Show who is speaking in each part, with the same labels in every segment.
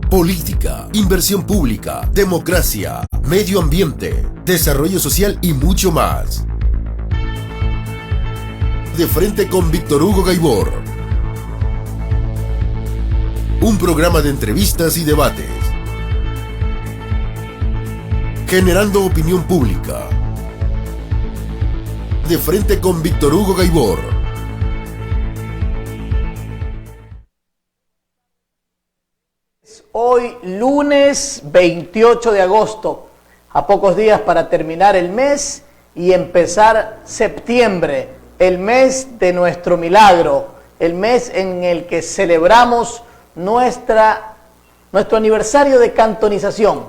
Speaker 1: política, inversión pública, democracia, medio ambiente, desarrollo social y mucho más. De frente con Víctor Hugo Gaibor. Un programa de entrevistas y debates, generando opinión pública. De frente con Víctor Hugo Gaibor.
Speaker 2: Hoy lunes 28 de agosto, a pocos días para terminar el mes y empezar septiembre, el mes de nuestro milagro, el mes en el que celebramos nuestro aniversario de cantonización.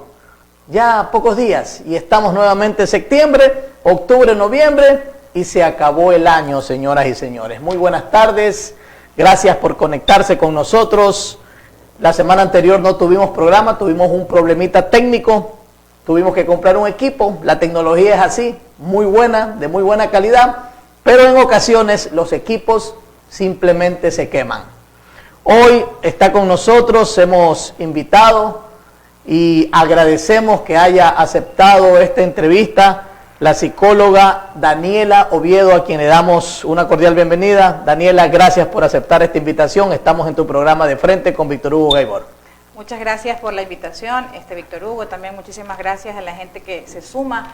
Speaker 2: Ya a pocos días y estamos nuevamente en septiembre, octubre, noviembre y se acabó el año, señoras y señores. Muy buenas tardes, gracias por conectarse con nosotros. La semana anterior no tuvimos programa, tuvimos un problemita técnico, tuvimos que comprar un equipo, la tecnología es así, muy buena, de muy buena calidad, pero en ocasiones los equipos simplemente se queman. Hoy está con nosotros, hemos invitado y agradecemos que haya aceptado esta entrevista la psicóloga Daniela Oviedo, a quien le damos una cordial bienvenida. Daniela, gracias por aceptar esta invitación. Estamos en tu programa De Frente con Víctor Hugo Gaibor.
Speaker 3: Muchas gracias por la invitación, Víctor Hugo. También muchísimas gracias a la gente que se suma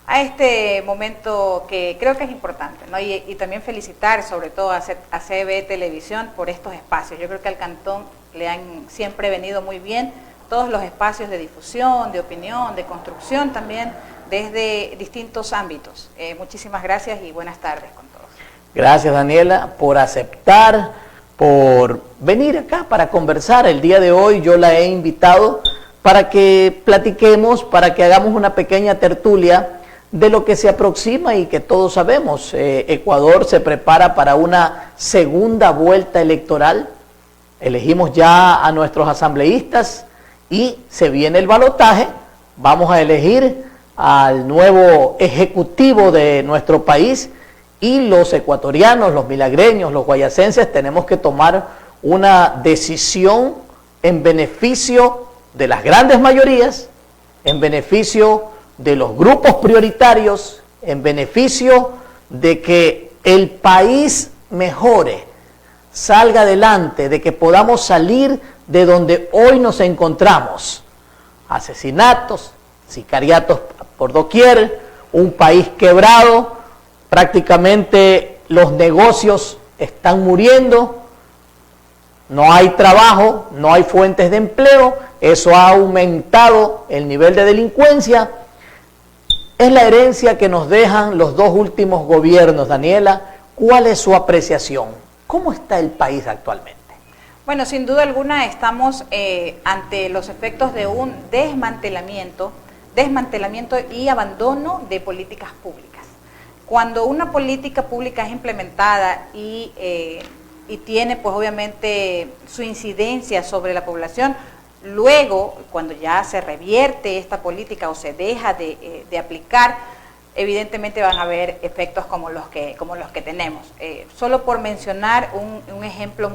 Speaker 3: a este momento que creo que es importante, ¿no? Y también felicitar sobre todo a CB Televisión por estos espacios. Yo creo que al Cantón le han siempre venido muy bien todos los espacios de difusión, de opinión, de construcción también, desde distintos ámbitos. Muchísimas gracias y buenas tardes con todos.
Speaker 2: Gracias, Daniela, por aceptar, por venir acá para conversar. El día de hoy yo la he invitado para que platiquemos, para que hagamos una pequeña tertulia de lo que se aproxima y que todos sabemos. Ecuador se prepara para una segunda vuelta electoral. Elegimos ya a nuestros asambleístas y se viene el balotaje. Vamos a elegir al nuevo ejecutivo de nuestro país y los ecuatorianos, los milagreños, los guayacenses tenemos que tomar una decisión en beneficio de las grandes mayorías, en beneficio de los grupos prioritarios, en beneficio de que el país mejore, salga adelante, de que podamos salir de donde hoy nos encontramos. Asesinatos, sicariatos por doquier, un país quebrado, prácticamente los negocios están muriendo, no hay trabajo, no hay fuentes de empleo, eso ha aumentado el nivel de delincuencia. Es la herencia que nos dejan los dos últimos gobiernos. Daniela, ¿cuál es su apreciación? ¿Cómo está el país actualmente?
Speaker 3: Bueno, sin duda alguna estamos ante los efectos de un desmantelamiento y abandono de políticas públicas. Cuando una política pública es implementada y tiene pues obviamente su incidencia sobre la población, luego cuando ya se revierte esta política o se deja de aplicar, evidentemente van a haber efectos como los que tenemos. Solo por mencionar un ejemplo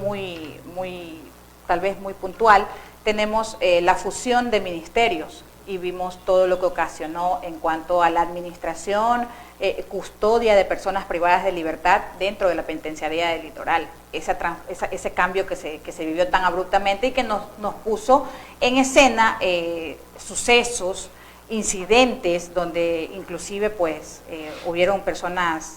Speaker 3: tal vez muy puntual, tenemos la fusión de ministerios y vimos todo lo que ocasionó en cuanto a la administración, custodia de personas privadas de libertad dentro de la penitenciaría del Litoral. Ese cambio que se vivió tan abruptamente y que nos puso en escena sucesos, incidentes donde inclusive pues hubieron personas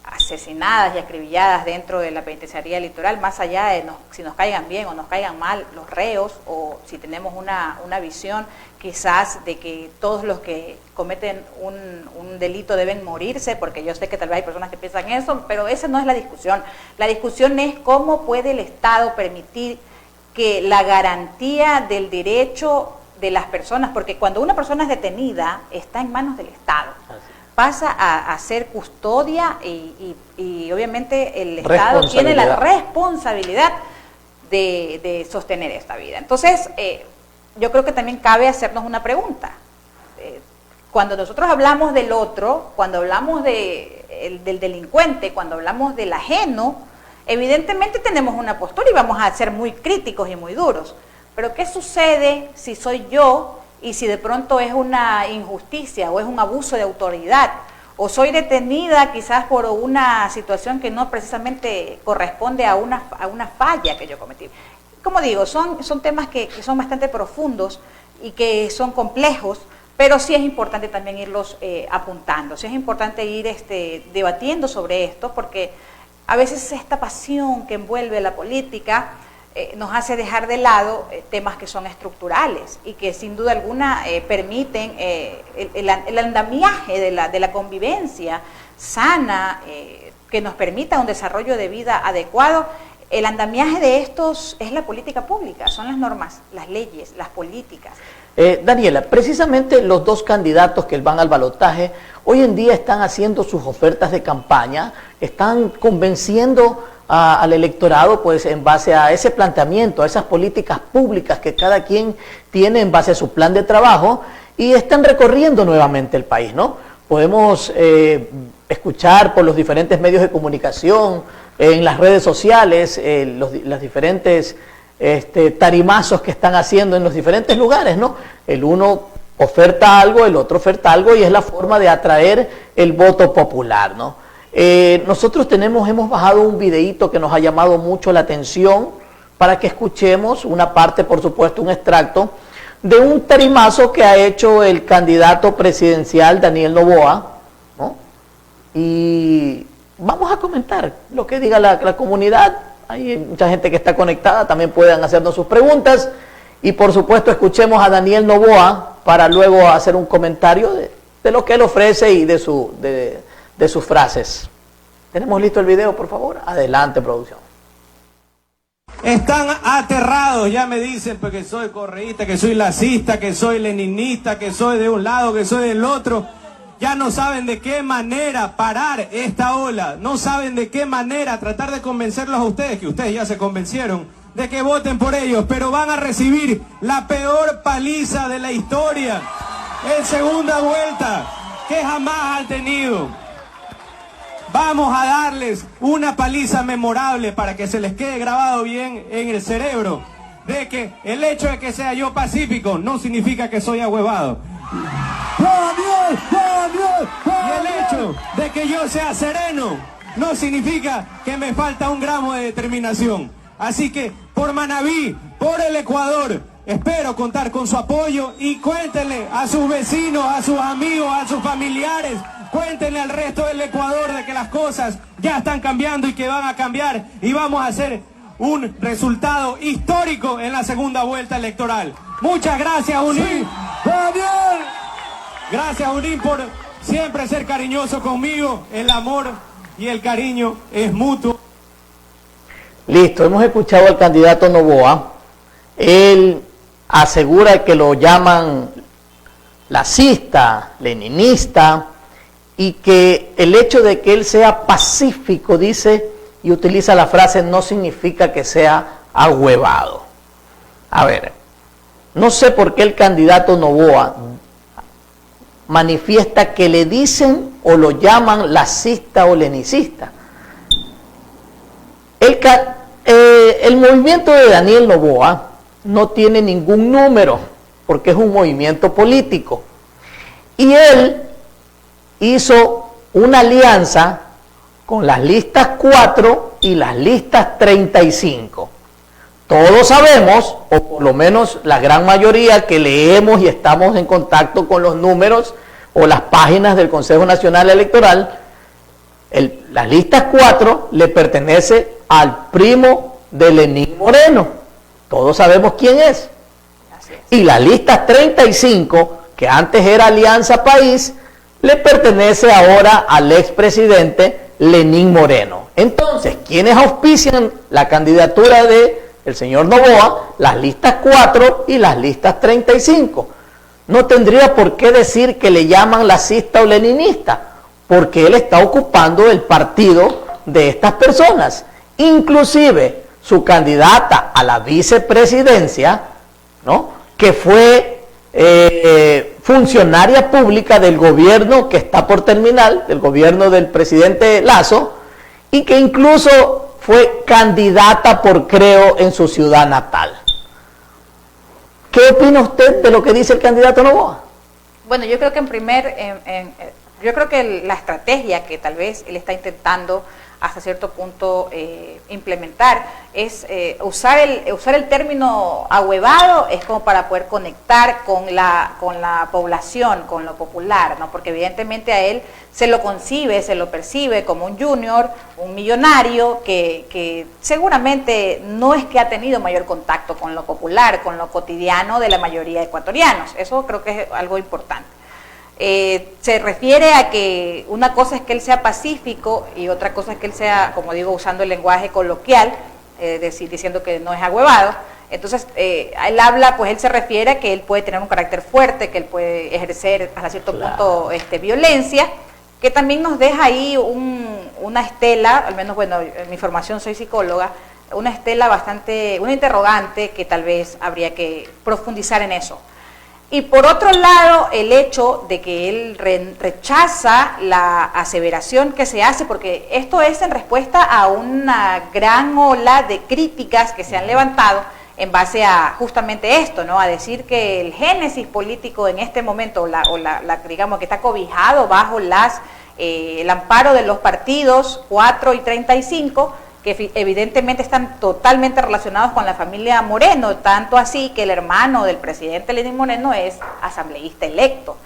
Speaker 3: asesinadas y acribilladas dentro de la penitenciaría litoral, más allá de si nos caigan bien o nos caigan mal los reos, o si tenemos una visión quizás de que todos los que cometen un delito deben morirse, porque yo sé que tal vez hay personas que piensan eso, pero esa no es la discusión. La discusión es cómo puede el Estado permitir que la garantía del derecho de las personas, porque cuando una persona es detenida está en manos del Estado, pasa a ser custodia y obviamente el Estado tiene la responsabilidad de sostener esta vida. Entonces, yo creo que también cabe hacernos una pregunta. Cuando nosotros hablamos del otro, cuando hablamos del delincuente, cuando hablamos del ajeno, evidentemente tenemos una postura y vamos a ser muy críticos y muy duros. Pero ¿qué sucede si soy yo y si de pronto es una injusticia o es un abuso de autoridad? O soy detenida quizás por una situación que no precisamente corresponde a una falla que yo cometí. Como digo, son temas que son bastante profundos y que son complejos, pero sí es importante también irlos apuntando, sí es importante ir debatiendo sobre esto, porque a veces esta pasión que envuelve la política nos hace dejar de lado temas que son estructurales y que sin duda alguna permiten el andamiaje de la convivencia sana, que nos permita un desarrollo de vida adecuado. El andamiaje de estos es la política pública, son las normas, las leyes, las políticas.
Speaker 2: Daniela, precisamente los dos candidatos que van al balotaje hoy en día están haciendo sus ofertas de campaña, están convenciendo al electorado pues en base a ese planteamiento, a esas políticas públicas que cada quien tiene en base a su plan de trabajo, y están recorriendo nuevamente el país, ¿no? Podemos escuchar por los diferentes medios de comunicación, en las redes sociales, los diferentes tarimazos que están haciendo en los diferentes lugares, ¿no? El uno oferta algo, el otro oferta algo, y es la forma de atraer el voto popular, ¿no? Nosotros hemos bajado un videíto que nos ha llamado mucho la atención para que escuchemos una parte, por supuesto, un extracto de un tarimazo que ha hecho el candidato presidencial Daniel Noboa, ¿no? Y vamos a comentar lo que diga la comunidad. Hay mucha gente que está conectada, también pueden hacernos sus preguntas, y por supuesto escuchemos a Daniel Noboa para luego hacer un comentario de lo que él ofrece y de sus frases. ¿Tenemos listo el video, por favor? Adelante, producción.
Speaker 4: Están aterrados, ya me dicen porque soy correísta, que soy lacista, que soy leninista, que soy de un lado, que soy del otro. Ya no saben de qué manera parar esta ola, no saben de qué manera tratar de convencerlos a ustedes, que ustedes ya se convencieron, de que voten por ellos, pero van a recibir la peor paliza de la historia en segunda vuelta que jamás han tenido. Vamos a darles una paliza memorable para que se les quede grabado bien en el cerebro, de que el hecho de que sea yo pacífico no significa que soy ahuevado. Y el hecho de que yo sea sereno no significa que me falta un gramo de determinación. Así que por Manabí, por el Ecuador, espero contar con su apoyo, y cuéntenle a sus vecinos, a sus amigos, a sus familiares, cuéntenle al resto del Ecuador de que las cosas ya están cambiando y que van a cambiar, y vamos a hacer un resultado histórico en la segunda vuelta electoral. Muchas gracias, Unín. Sí. Gracias, Unín, por siempre ser cariñoso conmigo. El amor y el cariño es mutuo.
Speaker 2: Listo, hemos escuchado al candidato Noboa. Él asegura que lo llaman lacista, leninista, y que el hecho de que él sea pacífico, dice, y utiliza la frase, no significa que sea ahuevado. A ver, no sé por qué el candidato Noboa manifiesta que le dicen o lo llaman lacista o lenicista. El movimiento de Daniel Noboa no tiene ningún número, porque es un movimiento político. Y él hizo una alianza con las listas 4 y las listas 35. Todos sabemos, o por lo menos la gran mayoría que leemos y estamos en contacto con los números o las páginas del Consejo Nacional Electoral, las listas 4 le pertenece al primo de Lenín Moreno. Todos sabemos quién es. Y las listas 35, que antes era Alianza País, le pertenece ahora al expresidente Lenín Moreno. Entonces, ¿quiénes auspician la candidatura de el señor Noboa? Las listas 4 y las listas 35. No tendría por qué decir que le llaman lacista o leninista, porque él está ocupando el partido de estas personas. Inclusive su candidata a la vicepresidencia, ¿no?, que fue funcionaria pública del gobierno que está por terminar, del gobierno del presidente Lazo, y que incluso fue candidata por Creo en su ciudad natal. ¿Qué opina usted de lo que dice el candidato Noboa?
Speaker 3: Bueno, yo creo que yo creo que la estrategia que tal vez él está intentando hasta cierto punto implementar es usar el término ahuevado, es como para poder conectar con la población, con lo popular, ¿no? Porque evidentemente a él se lo concibe, se lo percibe como un junior, un millonario que seguramente no es que ha tenido mayor contacto con lo popular, con lo cotidiano de la mayoría de ecuatorianos. Eso creo que es algo importante. Se refiere a que una cosa es que él sea pacífico y otra cosa es que él sea, como digo, usando el lenguaje coloquial, diciendo que no es ahuevado. Entonces, él habla, pues él se refiere a que él puede tener un carácter fuerte, que él puede ejercer hasta cierto punto violencia, que también nos deja ahí una estela, al menos, bueno, en mi formación soy psicóloga, una estela una interrogante que tal vez habría que profundizar en eso. Y por otro lado, el hecho de que él rechaza la aseveración que se hace, porque esto es en respuesta a una gran ola de críticas que se han levantado en base a justamente esto, ¿no? A decir que el génesis político en este momento, digamos que está cobijado bajo el amparo de los partidos 4 y 35, que evidentemente están totalmente relacionados con la familia Moreno, tanto así que el hermano del presidente Lenín Moreno es asambleísta electo,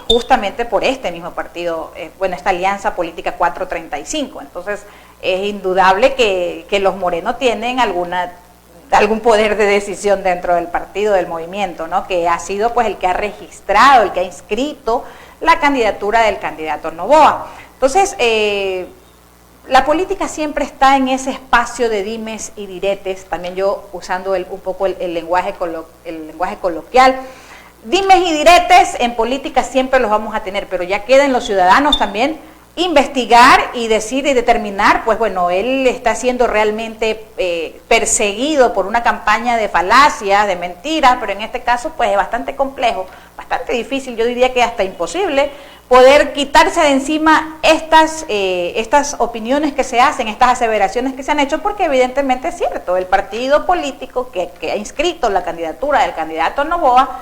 Speaker 3: justamente por este mismo partido, esta alianza política 435. Entonces, es indudable que los Moreno tienen algún poder de decisión dentro del partido, del movimiento, ¿no? Que ha sido pues el que ha registrado, el que ha inscrito la candidatura del candidato Noboa. Entonces, la política siempre está en ese espacio de dimes y diretes, también yo usando un poco el lenguaje coloquial. Dimes y diretes en política siempre los vamos a tener, pero ya queda en los ciudadanos también investigar y decir y determinar, pues bueno, él está siendo realmente perseguido por una campaña de falacias, de mentiras, pero en este caso pues es bastante complejo, bastante difícil, yo diría que hasta imposible, poder quitarse de encima estas opiniones que se hacen, estas aseveraciones que se han hecho, porque evidentemente es cierto, el partido político que ha inscrito la candidatura del candidato Noboa,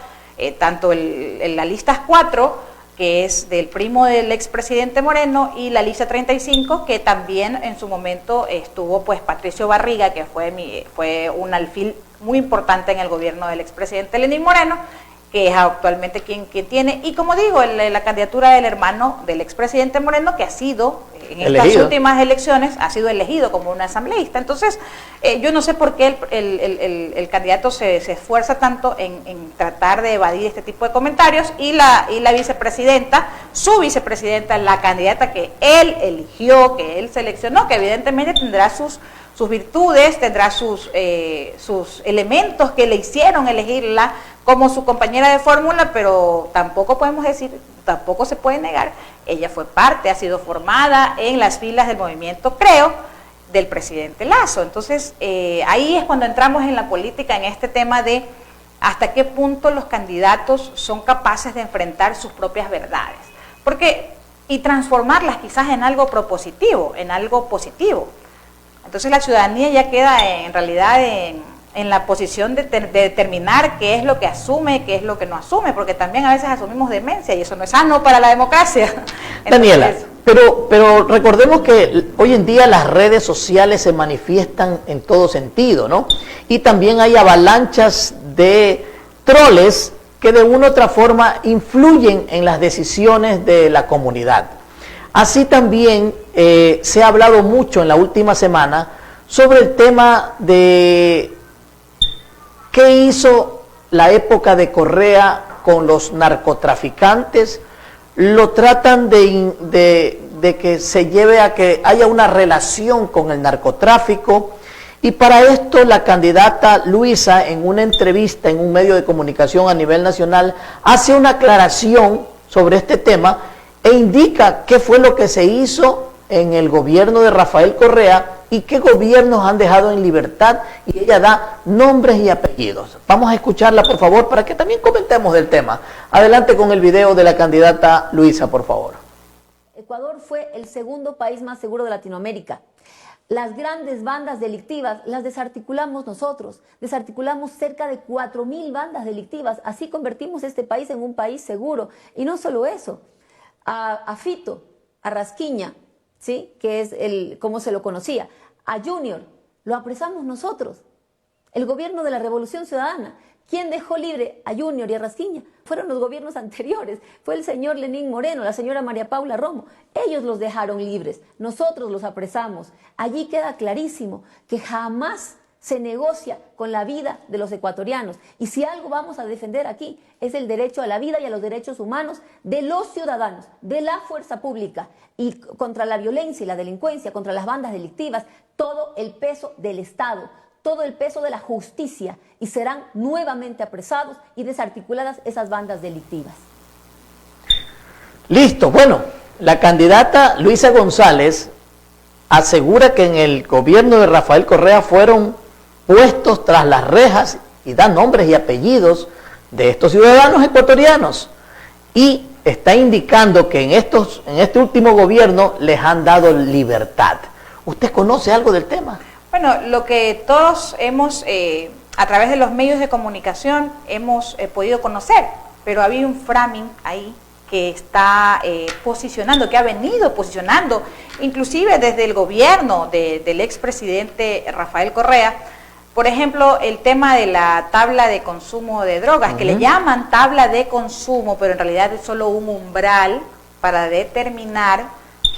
Speaker 3: tanto la lista 4, que es del primo del expresidente Moreno, y la lista 35, que también en su momento estuvo pues Patricio Barriga, que fue un alfil muy importante en el gobierno del expresidente Lenín Moreno, que es actualmente quien tiene, y como digo, la candidatura del hermano del expresidente Moreno, que ha sido, en estas últimas elecciones, ha sido elegido como un asambleísta. Entonces, yo no sé por qué el candidato se esfuerza tanto en tratar de evadir este tipo de comentarios, y la vicepresidenta, su vicepresidenta, la candidata que él eligió, que él seleccionó, que evidentemente tendrá sus virtudes, tendrá sus elementos que le hicieron elegirla como su compañera de fórmula, pero tampoco podemos decir, tampoco se puede negar, ella fue parte, ha sido formada en las filas del movimiento, creo, del presidente Lasso. Entonces, ahí es cuando entramos en la política, en este tema de hasta qué punto los candidatos son capaces de enfrentar sus propias verdades, y transformarlas quizás en algo propositivo, en algo positivo. Entonces la ciudadanía ya queda en realidad en la posición de determinar qué es lo que asume, qué es lo que no asume, porque también a veces asumimos demencia y eso no es sano para la democracia. Entonces,
Speaker 2: Daniela, pero recordemos que hoy en día las redes sociales se manifiestan en todo sentido, ¿no? Y también hay avalanchas de troles que de una u otra forma influyen en las decisiones de la comunidad. Así también se ha hablado mucho en la última semana sobre el tema de qué hizo la época de Correa con los narcotraficantes. Lo tratan de que se lleve a que haya una relación con el narcotráfico, y para esto la candidata Luisa, en una entrevista en un medio de comunicación a nivel nacional, hace una aclaración sobre este tema e indica qué fue lo que se hizo en el gobierno de Rafael Correa y qué gobiernos han dejado en libertad, y ella da nombres y apellidos. Vamos a escucharla, por favor, para que también comentemos del tema. Adelante con el video de la candidata Luisa, por favor.
Speaker 5: Ecuador fue el segundo país más seguro de Latinoamérica. Las grandes bandas delictivas las desarticulamos nosotros, desarticulamos cerca de 4.000 bandas delictivas, así convertimos este país en un país seguro. Y no solo eso, a Fito, a Rasquiña, ¿sí? Que es como se lo conocía, a Junior, lo apresamos nosotros, el gobierno de la Revolución Ciudadana. ¿Quién dejó libre a Junior y a Rasquiña? Fueron los gobiernos anteriores, fue el señor Lenín Moreno, la señora María Paula Romo. Ellos los dejaron libres, nosotros los apresamos. Allí queda clarísimo que jamás se negocia con la vida de los ecuatorianos. Y si algo vamos a defender aquí es el derecho a la vida y a los derechos humanos de los ciudadanos, de la fuerza pública. Y contra la violencia y la delincuencia, contra las bandas delictivas, todo el peso del Estado, todo el peso de la justicia, y serán nuevamente apresados y desarticuladas esas bandas delictivas.
Speaker 2: Listo, bueno, la candidata Luisa González asegura que en el gobierno de Rafael Correa fueron puestos tras las rejas y da nombres y apellidos de estos ciudadanos ecuatorianos, y está indicando que en este último gobierno les han dado libertad. ¿Usted conoce algo del tema?
Speaker 3: Bueno, lo que todos hemos, a través de los medios de comunicación, hemos podido conocer, pero había un framing ahí que está posicionando, que ha venido posicionando, inclusive desde el gobierno del expresidente Rafael Correa, por ejemplo, el tema de la tabla de consumo de drogas, que le llaman tabla de consumo, pero en realidad es solo un umbral para determinar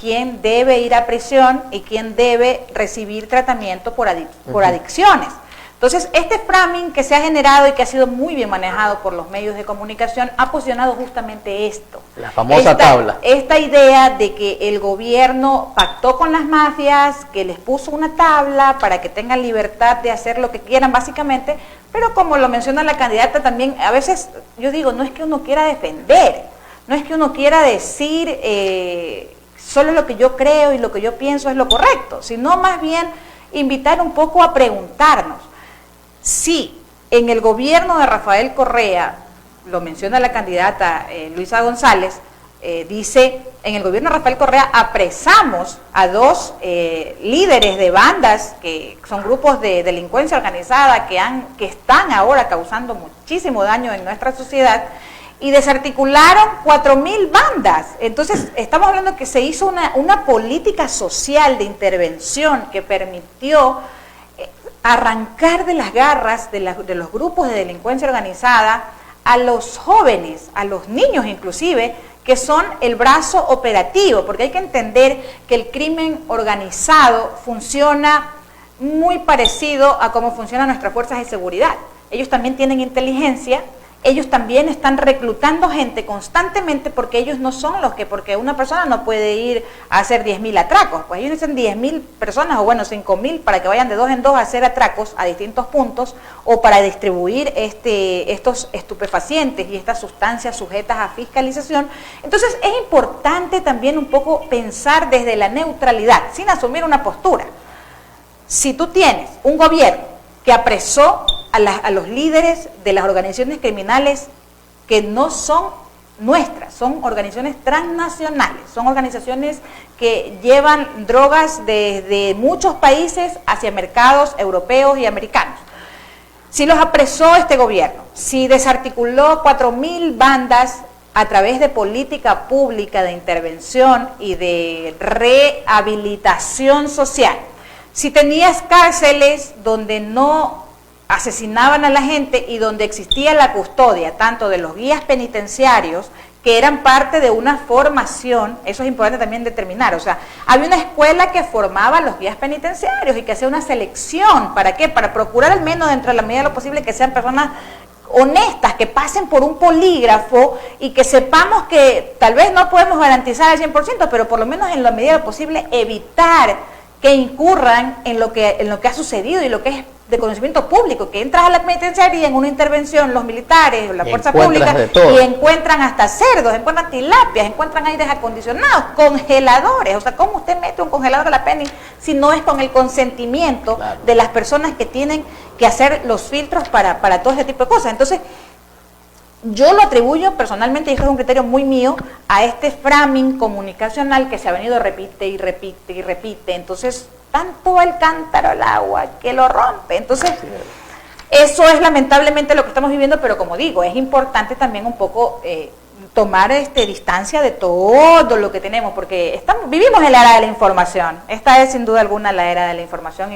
Speaker 3: quién debe ir a prisión y quién debe recibir tratamiento por adicciones. Entonces, este framing que se ha generado y que ha sido muy bien manejado por los medios de comunicación ha posicionado justamente esto.
Speaker 2: La famosa tabla.
Speaker 3: Esta idea de que el gobierno pactó con las mafias, que les puso una tabla para que tengan libertad de hacer lo que quieran básicamente, pero como lo menciona la candidata también, a veces yo digo, no es que uno quiera defender, no es que uno quiera decir solo lo que yo creo y lo que yo pienso es lo correcto, sino más bien invitar un poco a preguntarnos. Sí, en el gobierno de Rafael Correa, lo menciona la candidata Luisa González, dice, en el gobierno de Rafael Correa apresamos a dos líderes de bandas que son grupos de delincuencia organizada que están ahora causando muchísimo daño en nuestra sociedad, y desarticularon 4.000 bandas. Entonces, estamos hablando que se hizo una política social de intervención que permitió arrancar de las garras de los grupos de delincuencia organizada a los jóvenes, a los niños inclusive, que son el brazo operativo, porque hay que entender que el crimen organizado funciona muy parecido a cómo funcionan nuestras fuerzas de seguridad. Ellos también tienen inteligencia, ellos también están reclutando gente constantemente, porque ellos no son los que, porque una persona no puede ir a hacer 10.000 atracos, pues ellos necesitan 10.000 personas, o bueno, 5.000 para que vayan de 2 en 2 a hacer atracos a distintos puntos, o para distribuir estos estupefacientes y estas sustancias sujetas a fiscalización. Entonces es importante también un poco pensar desde la neutralidad, sin asumir una postura. Si tú tienes un gobierno que apresó a los líderes de las organizaciones criminales que no son nuestras, son organizaciones transnacionales, son organizaciones que llevan drogas desde muchos países hacia mercados europeos y americanos. Si los apresó este gobierno, si desarticuló 4.000 bandas a través de política pública de intervención y de rehabilitación social, si tenías cárceles donde no asesinaban a la gente y donde existía la custodia tanto de los guías penitenciarios, que eran parte de una formación, eso es importante también determinar, o sea, había una escuela que formaba a los guías penitenciarios y que hacía una selección, ¿para qué? Para procurar al menos dentro de la medida de lo posible que sean personas honestas, que pasen por un polígrafo y que sepamos que tal vez no podemos garantizar al 100%, pero por lo menos en la medida de lo posible evitar que incurran en lo que ha sucedido y lo que es de conocimiento público, que entras a la penitenciaría en una intervención, los militares, la fuerza pública, y encuentran hasta cerdos, encuentran tilapias, encuentran aires acondicionados, congeladores. O sea, ¿cómo usted mete un congelador a la pena si no es con el consentimiento de las personas que tienen que hacer los filtros para todo ese tipo de cosas? Entonces, yo lo atribuyo personalmente, y esto es un criterio muy mío, a este framing comunicacional que se ha venido repite y repite y repite. Entonces, tanto el cántaro al agua que lo rompe. Entonces, eso es lamentablemente lo que estamos viviendo, pero como digo, es importante también un poco tomar distancia de todo lo que tenemos, porque vivimos en la era de la información. Esta es sin duda alguna la era de la información,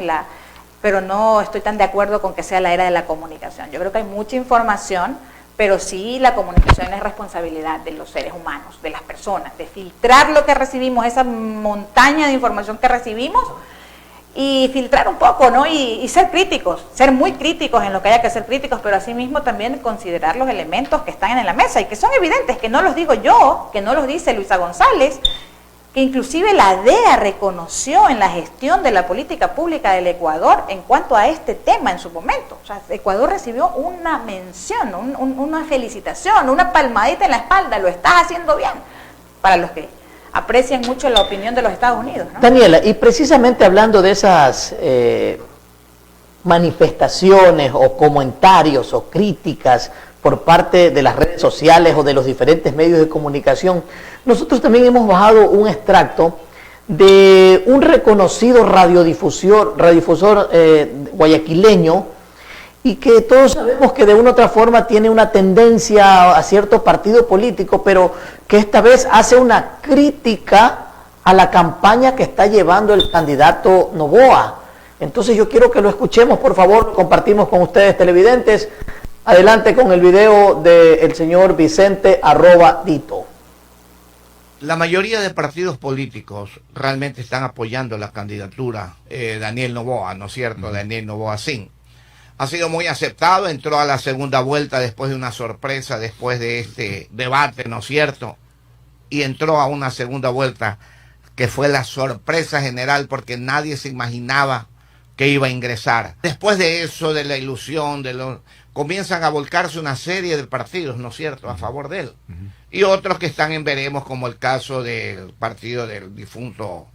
Speaker 3: pero no estoy tan de acuerdo con que sea la era de la comunicación. Yo creo que hay mucha información, pero sí la comunicación es responsabilidad de los seres humanos, de las personas, de filtrar lo que recibimos, esa montaña de información que recibimos, y filtrar un poco, ¿no? Y ser críticos, ser muy críticos en lo que haya que ser críticos, pero asimismo también considerar los elementos que están en la mesa y que son evidentes, que no los digo yo, que no los dice Luisa González, que inclusive la DEA reconoció en la gestión de la política pública del Ecuador en cuanto a este tema en su momento. O sea, Ecuador recibió una mención, una felicitación, una palmadita en la espalda, lo estás haciendo bien, para los que aprecian mucho la opinión de los Estados Unidos, ¿no?
Speaker 2: Daniela, y precisamente hablando de esas manifestaciones o comentarios o críticas por parte de las redes sociales o de los diferentes medios de comunicación, nosotros también hemos bajado un extracto de un reconocido radiodifusor guayaquileño, y que todos sabemos que de una u otra forma tiene una tendencia a cierto partido político, pero que esta vez hace una crítica a la campaña que está llevando el candidato Noboa. Entonces yo quiero que lo escuchemos, por favor, lo compartimos con ustedes, televidentes. Adelante con el video del señor Vicente @Dito.
Speaker 6: La mayoría de partidos políticos realmente están apoyando la candidatura Daniel Noboa, ¿no es cierto? Daniel Noboa Sin. Ha sido muy aceptado, entró a la segunda vuelta después de una sorpresa, después de este debate, ¿no es cierto? Y entró a una segunda vuelta que fue la sorpresa general porque nadie se imaginaba que iba a ingresar. Después de eso, de la ilusión, comienzan a volcarse una serie de partidos, ¿no es cierto?, a favor de él. Y otros que están en veremos, como el caso del partido del difunto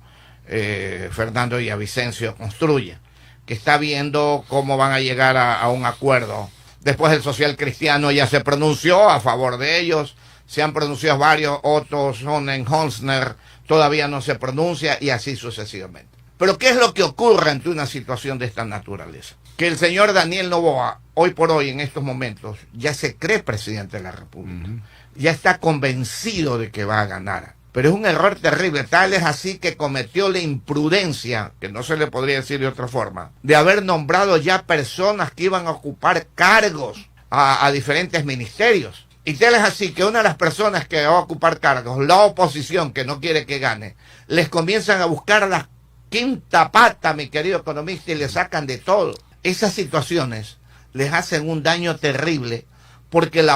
Speaker 6: Fernando Villavicencio Construye, que está viendo cómo van a llegar a un acuerdo. Después el Social Cristiano ya se pronunció a favor de ellos, se han pronunciado varios, otros son en Honsner, todavía no se pronuncia, y así sucesivamente. Pero ¿qué es lo que ocurre ante una situación de esta naturaleza? Que el señor Daniel Noboa, hoy por hoy, en estos momentos, ya se cree presidente de la República. Ya está convencido de que va a ganar. Pero es un error terrible, tal es así que cometió la imprudencia, que no se le podría decir de otra forma, de haber nombrado ya personas que iban a ocupar cargos a diferentes ministerios. Y tal es así que una de las personas que va a ocupar cargos, la oposición que no quiere que gane, les comienzan a buscar la quinta pata, mi querido economista, y le sacan de todo. Esas situaciones les hacen un daño terrible, porque el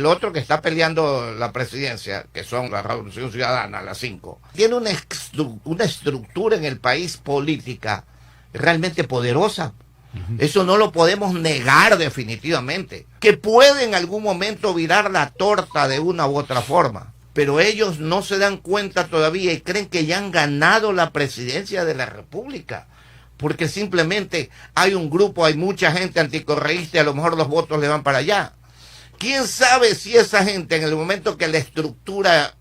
Speaker 6: otro que está peleando la presidencia, que son la Revolución Ciudadana, las 5, tiene una estructura en el país política realmente poderosa. Eso no lo podemos negar definitivamente. Que puede en algún momento virar la torta de una u otra forma, pero ellos no se dan cuenta todavía y creen que ya han ganado la presidencia de la República, porque simplemente hay un grupo, hay mucha gente anticorreísta y a lo mejor los votos le van para allá. ¿Quién sabe si esa gente, en el momento que la estructura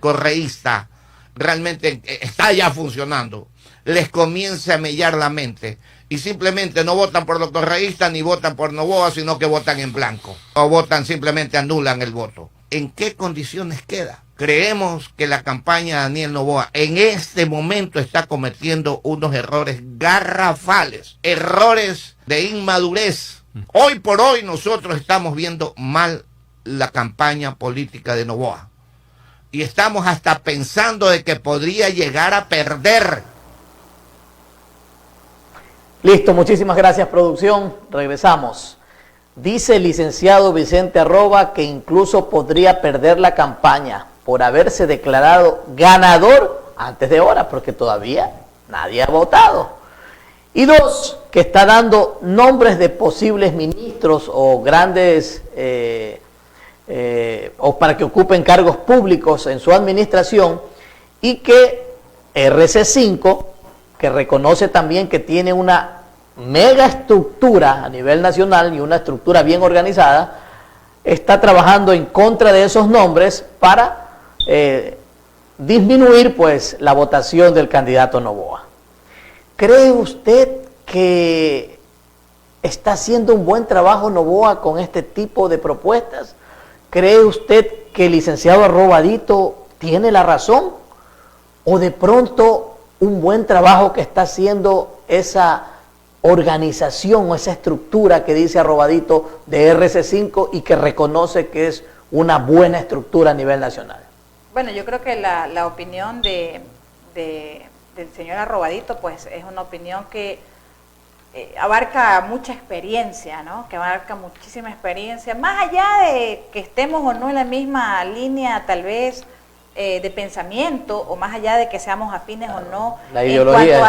Speaker 6: correísta realmente está ya funcionando, les comienza a mellar la mente y simplemente no votan por los correístas ni votan por Noboa, sino que votan en blanco o votan, simplemente anulan el voto? ¿En qué condiciones queda? Creemos que la campaña de Daniel Noboa en este momento está cometiendo unos errores garrafales, errores de inmadurez. Hoy por hoy nosotros estamos viendo mal la campaña política de Noboa y estamos hasta pensando de que podría llegar a perder.
Speaker 2: Listo, muchísimas gracias, producción. Regresamos. Dice el licenciado Vicente @ que incluso podría perder la campaña por haberse declarado ganador antes de hora, porque todavía nadie ha votado. Y 2, que está dando nombres de posibles ministros o grandes, o para que ocupen cargos públicos en su administración, y que RC5, que reconoce también que tiene una mega estructura a nivel nacional y una estructura bien organizada, está trabajando en contra de esos nombres para disminuir pues la votación del candidato Noboa. ¿Cree usted que está haciendo un buen trabajo Noboa con este tipo de propuestas? ¿Cree usted que el licenciado Arrobadito tiene la razón? ¿O de pronto un buen trabajo que está haciendo esa organización o esa estructura que dice Arrobadito de RC5 y que reconoce que es una buena estructura a nivel nacional?
Speaker 3: Bueno, yo creo que la opinión del señor Arrobadito pues es una opinión que abarca mucha experiencia, ¿no? Que abarca muchísima experiencia, más allá de que estemos o no en la misma línea tal vez de pensamiento, o más allá de que seamos afines o no en cuanto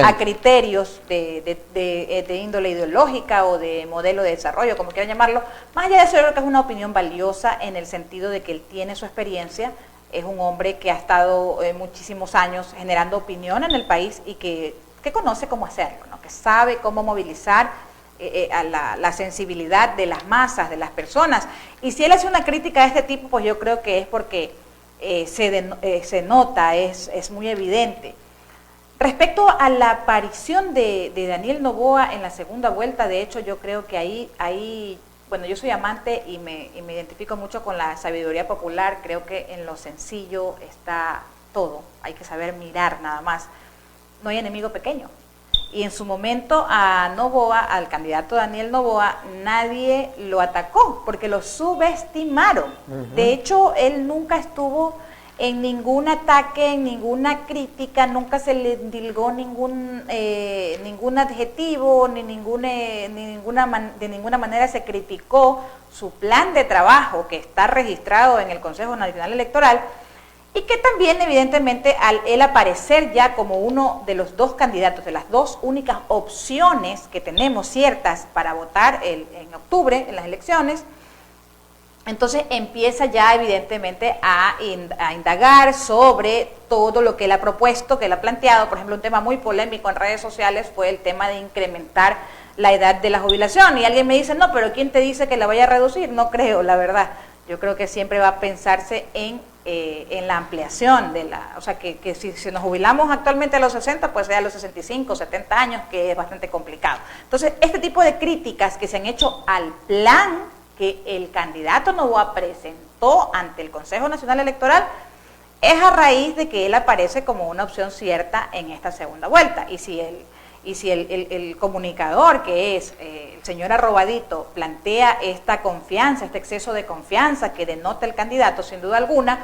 Speaker 3: a criterios de índole ideológica o de modelo de desarrollo, como quieran llamarlo. Más allá de eso, yo creo que es una opinión valiosa en el sentido de que él tiene su experiencia, es un hombre que ha estado muchísimos años generando opinión en el país y que conoce cómo hacerlo, ¿no? Que sabe cómo movilizar a la sensibilidad de las masas, de las personas. Y si él hace una crítica de este tipo, pues yo creo que es porque se nota, es muy evidente. Respecto a la aparición de Daniel Noboa en la segunda vuelta, de hecho yo creo que ahí bueno, yo soy amante y me identifico mucho con la sabiduría popular, creo que en lo sencillo está todo, hay que saber mirar nada más. No hay enemigo pequeño. Y en su momento a Noboa, al candidato Daniel Noboa, nadie lo atacó porque lo subestimaron. De hecho, él nunca estuvo en ningún ataque, en ninguna crítica, nunca se le endilgó ningún adjetivo, de ninguna manera se criticó su plan de trabajo que está registrado en el Consejo Nacional Electoral. Y que también, evidentemente, al él aparecer ya como uno de los dos candidatos, de las dos únicas opciones que tenemos ciertas para votar en octubre, en las elecciones, entonces empieza ya, evidentemente, a indagar sobre todo lo que él ha propuesto, que él ha planteado. Por ejemplo, un tema muy polémico en redes sociales fue el tema de incrementar la edad de la jubilación. Y alguien me dice, no, pero ¿quién te dice que la vaya a reducir? No creo, la verdad. Yo creo que siempre va a pensarse en la ampliación o sea, que si nos jubilamos actualmente a los 60, pues sea a los 65, 70 años, que es bastante complicado. Entonces, este tipo de críticas que se han hecho al plan que el candidato Noboa presentó ante el Consejo Nacional Electoral es a raíz de que él aparece como una opción cierta en esta segunda vuelta. Y si el comunicador, que es el señor Arrobadito, plantea esta confianza, este exceso de confianza que denota el candidato, sin duda alguna,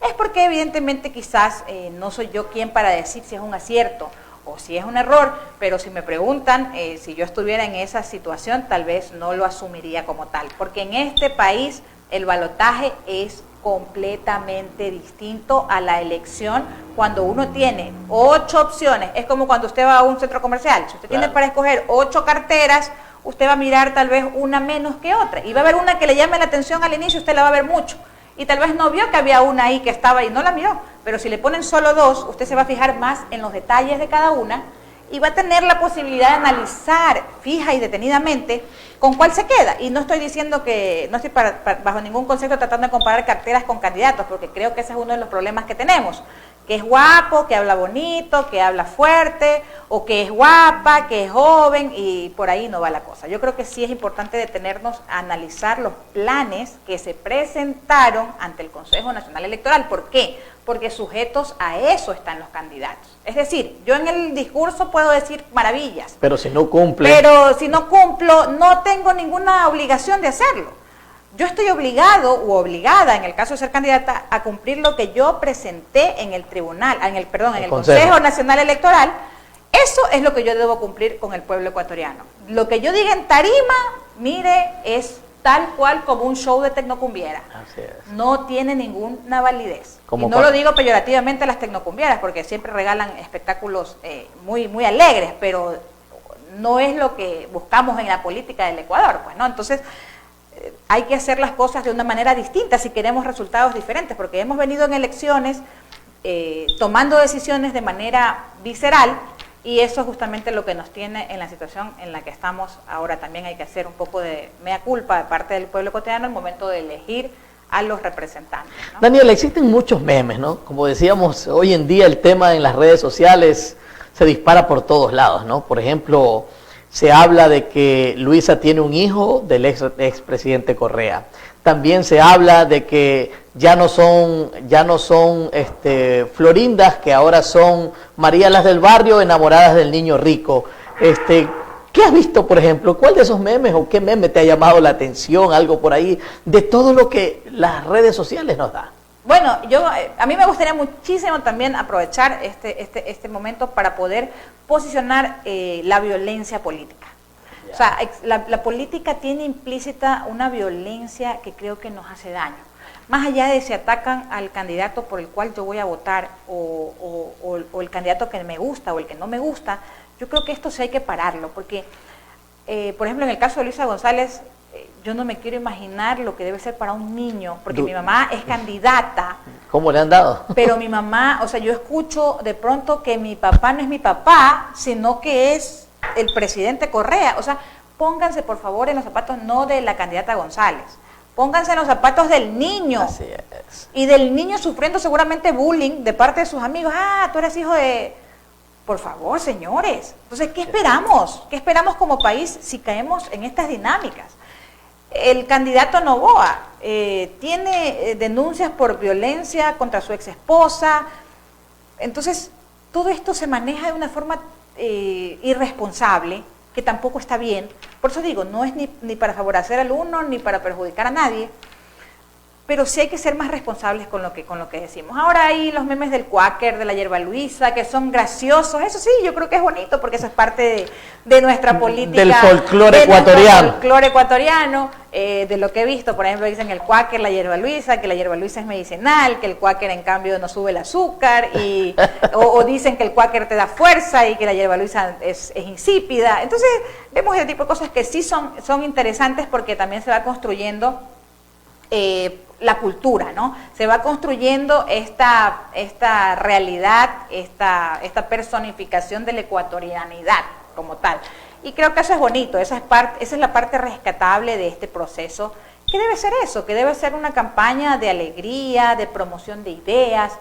Speaker 3: es porque evidentemente quizás no soy yo quien para decir si es un acierto o si es un error, pero si me preguntan si yo estuviera en esa situación, tal vez no lo asumiría como tal, porque en este país el balotaje es completamente distinto a la elección cuando uno tiene 8 opciones. Es como cuando usted va a un centro comercial, si usted tiene para escoger 8 carteras, usted va a mirar tal vez una menos que otra, y va a haber una que le llame la atención al inicio, usted la va a ver mucho, y tal vez no vio que había una ahí que estaba y no la miró, pero si le ponen solo 2, usted se va a fijar más en los detalles de cada una, y va a tener la posibilidad de analizar fija y detenidamente con cuál se queda. Y no estoy diciendo que, no estoy bajo ningún concepto tratando de comparar carteras con candidatos, porque creo que ese es uno de los problemas que tenemos, que es guapo, que habla bonito, que habla fuerte, o que es guapa, que es joven, y por ahí no va la cosa. Yo creo que sí es importante detenernos a analizar los planes que se presentaron ante el Consejo Nacional Electoral. ¿Por qué? Porque sujetos a eso están los candidatos. Es decir, yo en el discurso puedo decir maravillas.
Speaker 2: Pero si no cumple.
Speaker 3: Pero si no cumplo, no tengo ninguna obligación de hacerlo. Yo estoy obligado u obligada, en el caso de ser candidata, a cumplir lo que yo presenté en el tribunal, en el Consejo Nacional Electoral. Eso es lo que yo debo cumplir con el pueblo ecuatoriano. Lo que yo diga en tarima, mire, es tal cual como un show de tecnocumbiera.
Speaker 2: Así es.
Speaker 3: No tiene ninguna validez. Y no lo digo peyorativamente a las tecnocumbieras, porque siempre regalan espectáculos muy, muy alegres, pero no es lo que buscamos en la política del Ecuador, pues, ¿no? Entonces, hay que hacer las cosas de una manera distinta si queremos resultados diferentes, porque hemos venido en elecciones tomando decisiones de manera visceral, y eso es justamente lo que nos tiene en la situación en la que estamos ahora. También hay que hacer un poco de mea culpa de parte del pueblo ecuatoriano al momento de elegir a los representantes, ¿no?
Speaker 2: Daniela, existen muchos memes, ¿no? Como decíamos, hoy en día el tema en las redes sociales se dispara por todos lados, ¿no? Por ejemplo, se habla de que Luisa tiene un hijo del expresidente Correa. También se habla de que ya no son Florindas, que ahora son María las del barrio enamoradas del niño rico. ¿Qué has visto, por ejemplo? ¿Cuál de esos memes o qué meme te ha llamado la atención, algo por ahí, de todo lo que las redes sociales nos dan?
Speaker 3: Bueno, a mí me gustaría muchísimo también aprovechar este momento para poder posicionar la violencia política. O sea, la política tiene implícita una violencia que creo que nos hace daño. Más allá de si atacan al candidato por el cual yo voy a votar o el candidato que me gusta o el que no me gusta, yo creo que esto sí hay que pararlo, porque, por ejemplo, en el caso de Luisa González, yo no me quiero imaginar lo que debe ser para un niño, porque mi mamá es candidata.
Speaker 2: ¿Cómo le han dado?
Speaker 3: Pero mi mamá, o sea, yo escucho de pronto que mi papá no es mi papá, sino que es el presidente Correa. O sea, pónganse por favor en los zapatos no de la candidata González, pónganse en los zapatos del niño.
Speaker 2: Así es.
Speaker 3: Y del niño sufriendo seguramente bullying de parte de sus amigos. Ah, tú eres hijo de... Por favor, señores. Entonces, ¿qué esperamos? ¿Qué esperamos como país si caemos en estas dinámicas? El candidato Noboa tiene denuncias por violencia contra su ex esposa. Entonces, todo esto se maneja de una forma irresponsable, que tampoco está bien. Por eso digo, no es ni para favorecer al uno ni para perjudicar a nadie, pero sí hay que ser más responsables con lo que decimos. Ahora hay los memes del Quaker, de la Yerba Luisa, que son graciosos. Eso sí, yo creo que es bonito porque eso es parte de nuestra política.
Speaker 2: Del folclore ecuatoriano.
Speaker 3: Del folclore ecuatoriano, de lo que he visto. Por ejemplo, dicen el Quaker, la Yerba Luisa, que la Yerba Luisa es medicinal, que el Quaker en cambio no sube el azúcar, o dicen que el Quaker te da fuerza y que la Yerba Luisa es insípida. Entonces, vemos ese tipo de cosas que sí son interesantes porque también se va construyendo la cultura, ¿no? Se va construyendo esta realidad, esta personificación de la ecuatorianidad como tal. Y creo que eso es bonito, esa es la parte rescatable de este proceso, que debe ser eso, que debe ser una campaña de alegría, de promoción de ideas,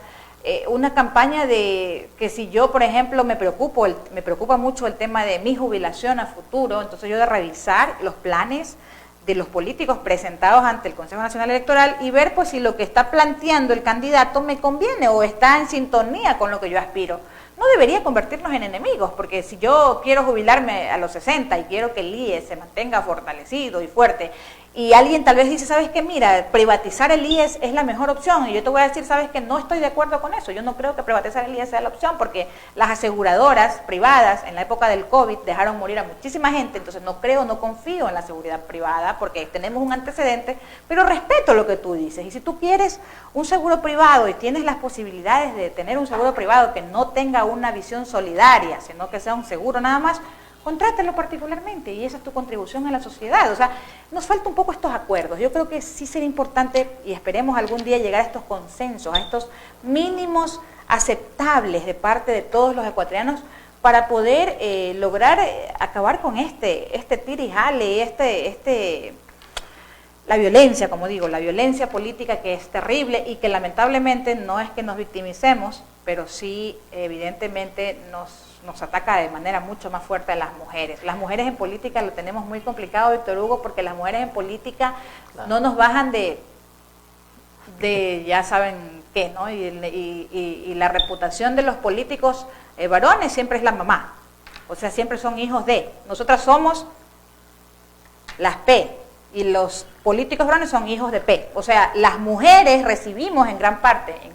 Speaker 3: una campaña de que si yo, por ejemplo, me preocupa mucho el tema de mi jubilación a futuro, entonces yo de revisar los planes de los políticos presentados ante el Consejo Nacional Electoral y ver pues si lo que está planteando el candidato me conviene o está en sintonía con lo que yo aspiro. No debería convertirnos en enemigos, porque si yo quiero jubilarme a los 60 y quiero que el IES se mantenga fortalecido y fuerte, y alguien tal vez dice, ¿sabes qué? Mira, privatizar el IES es la mejor opción, y yo te voy a decir, ¿sabes qué? No estoy de acuerdo con eso, yo no creo que privatizar el IES sea la opción, porque las aseguradoras privadas en la época del COVID dejaron morir a muchísima gente, entonces no confío en la seguridad privada, porque tenemos un antecedente, pero respeto lo que tú dices, y si tú quieres un seguro privado y tienes las posibilidades de tener un seguro privado que no tenga una visión solidaria, sino que sea un seguro nada más, contrátalo particularmente y esa es tu contribución a la sociedad. O sea, nos falta un poco estos acuerdos. Yo creo que sí sería importante y esperemos algún día llegar a estos consensos, a estos mínimos aceptables de parte de todos los ecuatorianos para poder lograr acabar con este tira y jale, la violencia, como digo, la violencia política que es terrible y que lamentablemente no es que nos victimicemos, pero sí evidentemente nos ataca de manera mucho más fuerte a las mujeres. Las mujeres en política lo tenemos muy complicado, Víctor Hugo, porque las mujeres en política no nos bajan de ya saben qué, ¿no? Y la reputación de los políticos varones siempre es la mamá, o sea, siempre son hijos de. Nosotras somos las P y los políticos varones son hijos de P. O sea, las mujeres recibimos en gran parte, en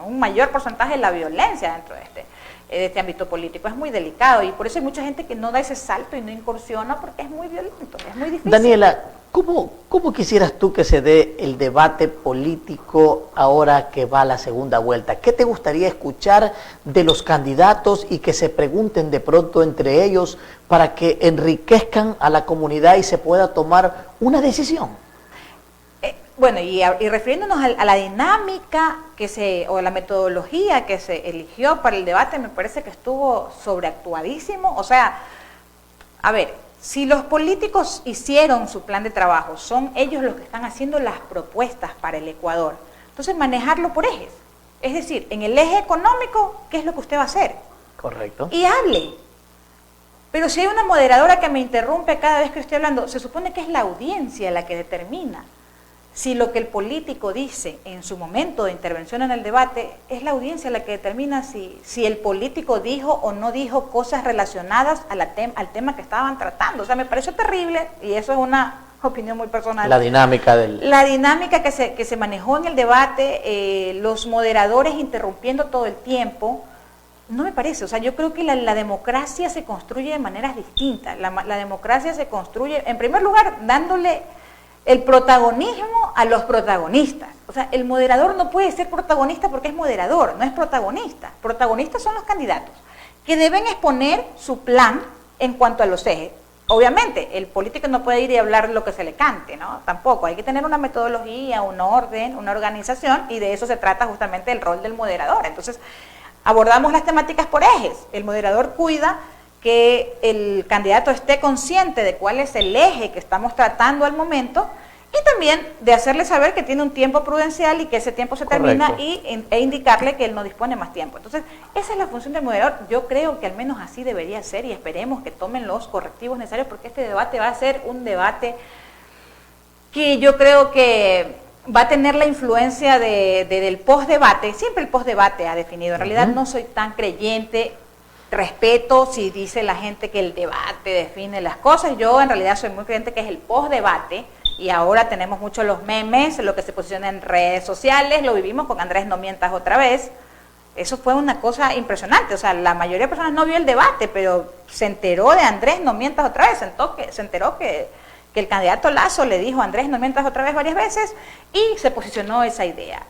Speaker 3: un mayor porcentaje la violencia dentro de este ámbito político. Es muy delicado y por eso hay mucha gente que no da ese salto y no incursiona porque es muy violento, es muy difícil.
Speaker 2: Daniela, ¿cómo quisieras tú que se dé el debate político ahora que va a la segunda vuelta? ¿Qué te gustaría escuchar de los candidatos y que se pregunten de pronto entre ellos para que enriquezcan a la comunidad y se pueda tomar una decisión?
Speaker 3: Bueno, y refiriéndonos a la dinámica o a la metodología que se eligió para el debate, me parece que estuvo sobreactuadísimo. O sea, a ver, Si los políticos hicieron su plan de trabajo, son ellos los que están haciendo las propuestas para el Ecuador. Entonces, manejarlo por ejes. Es decir, en el eje económico, ¿qué es lo que usted va a hacer?
Speaker 2: Correcto.
Speaker 3: Y hable. Pero si hay una moderadora que me interrumpe cada vez que estoy hablando, se supone que es la audiencia la que determina si lo que el político dice en su momento de intervención en el debate, es la audiencia la que determina si el político dijo o no dijo cosas relacionadas a al tema que estaban tratando. O sea, me pareció terrible, y eso es una opinión muy personal.
Speaker 2: La dinámica
Speaker 3: La dinámica que se manejó en el debate, los moderadores interrumpiendo todo el tiempo, no me parece. O sea, yo creo que la democracia se construye de maneras distintas. La democracia se construye, en primer lugar, dándole el protagonismo a los protagonistas. O sea, el moderador no puede ser protagonista porque es moderador, no es protagonista. Protagonistas son los candidatos, que deben exponer su plan en cuanto a los ejes. Obviamente, el político no puede ir y hablar lo que se le cante, ¿no? Tampoco, hay que tener una metodología, un orden, una organización, y de eso se trata justamente el rol del moderador. Entonces, abordamos las temáticas por ejes. El moderador cuida que el candidato esté consciente de cuál es el eje que estamos tratando al momento, y también de hacerle saber que tiene un tiempo prudencial y que ese tiempo se termina, e indicarle que él no dispone más tiempo. Entonces, esa es la función del moderador. Yo creo que al menos así debería ser, y esperemos que tomen los correctivos necesarios, porque este debate va a ser un debate que yo creo que va a tener la influencia del post-debate. Siempre el post-debate ha definido. En realidad no soy tan creyente. Respeto si dice la gente que el debate define las cosas. Yo en realidad soy muy creyente que es el post-debate, y ahora tenemos mucho los memes, lo que se posiciona en redes sociales. Lo vivimos con Andrés No Mientas otra vez. Eso fue una cosa impresionante. O sea, la mayoría de personas no vio el debate, pero se enteró de Andrés No Mientas otra vez. Se enteró que el candidato Lazo le dijo a Andrés No Mientas otra vez varias veces, y se posicionó esa idea.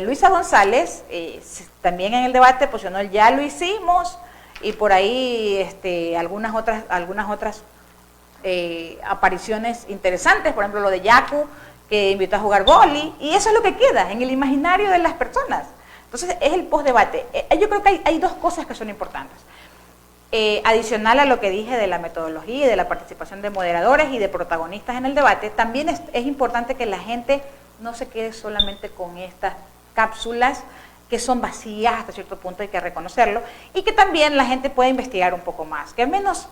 Speaker 3: Luisa González también en el debate posicionó el "ya lo hicimos", y por ahí algunas otras apariciones interesantes, por ejemplo lo de Yacu, que invitó a jugar vóley, y eso es lo que queda en el imaginario de las personas. Entonces es el post-debate. Yo creo que hay dos cosas que son importantes. Adicional a lo que dije de la metodología y de la participación de moderadores y de protagonistas en el debate, también es importante que la gente no se quede solamente con estas cápsulas que son vacías hasta cierto punto, hay que reconocerlo, y que también la gente pueda investigar un poco más, que al menos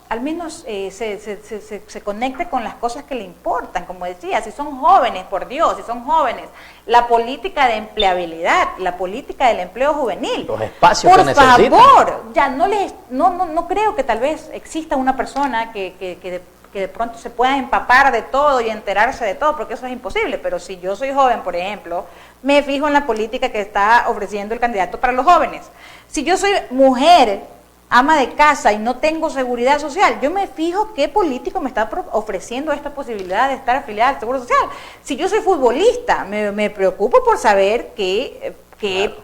Speaker 3: se conecte con las cosas que le importan. Como decía, si son jóvenes, por Dios, si son jóvenes, la política de empleabilidad, la política del empleo juvenil,
Speaker 2: los espacios
Speaker 3: por
Speaker 2: que necesitan.
Speaker 3: favor, ya no creo que tal vez exista una persona que de pronto se pueda empapar de todo y enterarse de todo, porque eso es imposible. Pero si yo soy joven, por ejemplo, me fijo en la política que está ofreciendo el candidato para los jóvenes. Si yo soy mujer, ama de casa, y no tengo seguridad social, yo me fijo qué político me está ofreciendo esta posibilidad de estar afiliada al Seguro Social. Si yo soy futbolista, me preocupo por saber qué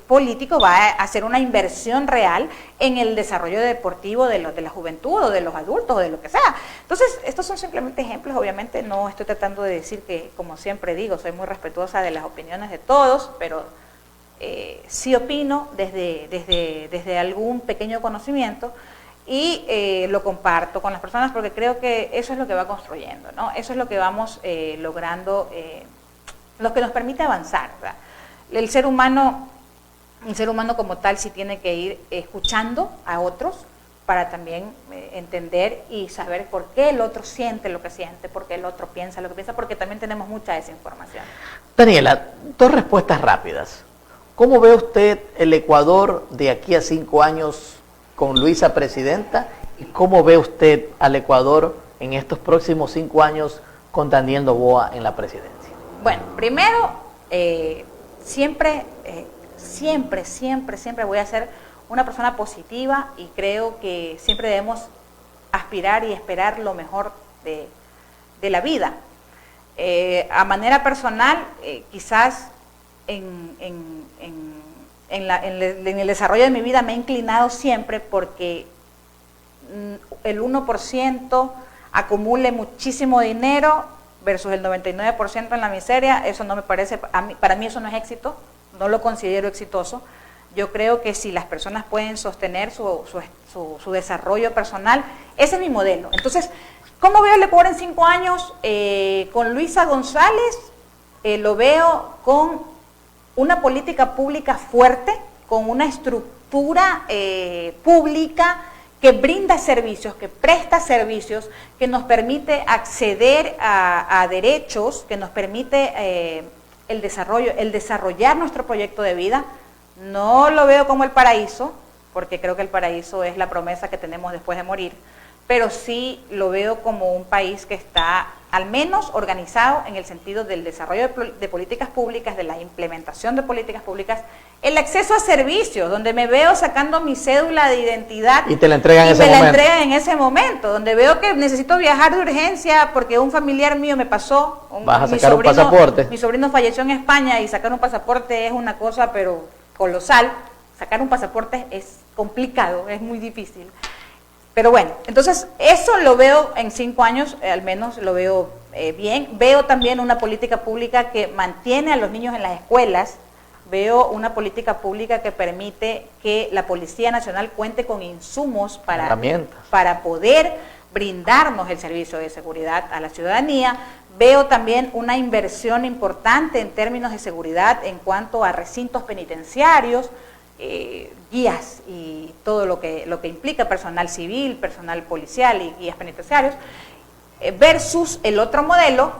Speaker 3: político va a hacer una inversión real en el desarrollo deportivo de la juventud, o de los adultos, o de lo que sea. Entonces, estos son simplemente ejemplos. Obviamente no estoy tratando de decir que, como siempre digo, soy muy respetuosa de las opiniones de todos, pero sí opino desde algún pequeño conocimiento, y lo comparto con las personas, porque creo que eso es lo que va construyendo, ¿no? Eso es lo que vamos logrando, lo que nos permite avanzar, ¿verdad? El ser humano como tal sí tiene que ir escuchando a otros para también entender y saber por qué el otro siente lo que siente, por qué el otro piensa lo que piensa, porque también tenemos mucha desinformación.
Speaker 2: Daniela, dos respuestas rápidas. ¿Cómo ve usted el Ecuador de aquí a 5 años con Luisa presidenta? ¿Y cómo ve usted al Ecuador en estos próximos 5 años con Daniel Noboa en la presidencia?
Speaker 3: Bueno, primero, siempre voy a ser una persona positiva, y creo que siempre debemos aspirar y esperar lo mejor de la vida. A manera personal, quizás en el desarrollo de mi vida me he inclinado siempre porque el 1% acumule muchísimo dinero versus el 99% en la miseria. Eso no me parece, para mí eso no es éxito, no lo considero exitoso. Yo creo que si las personas pueden sostener su desarrollo personal, ese es mi modelo. Entonces, ¿Cómo veo el Ecuador en 5 años? Con Luisa González lo veo con una política pública fuerte, con una estructura pública que brinda servicios, que presta servicios, que nos permite acceder a derechos, que nos permite el desarrollar nuestro proyecto de vida. No lo veo como el paraíso, porque creo que el paraíso es la promesa que tenemos después de morir, pero sí lo veo como un país que está al menos organizado en el sentido del desarrollo de políticas públicas, de la implementación de políticas públicas, el acceso a servicios, donde me veo sacando mi cédula de identidad
Speaker 2: y te la entregan
Speaker 3: en ese momento, donde veo que necesito viajar de urgencia porque un familiar mío me pasó,
Speaker 2: vas a sacar un pasaporte.
Speaker 3: Mi sobrino falleció en España y sacar un pasaporte es una cosa pero colosal. Sacar un pasaporte es complicado, es muy difícil. Pero bueno, entonces eso lo veo en 5 años, al menos lo veo bien. Veo también una política pública que mantiene a los niños en las escuelas. Veo una política pública que permite que la Policía Nacional cuente con insumos para poder brindarnos el servicio de seguridad a la ciudadanía. Veo también una inversión importante en términos de seguridad en cuanto a recintos penitenciarios, guías y todo lo que implica personal civil, personal policial y guías penitenciarios, versus el otro modelo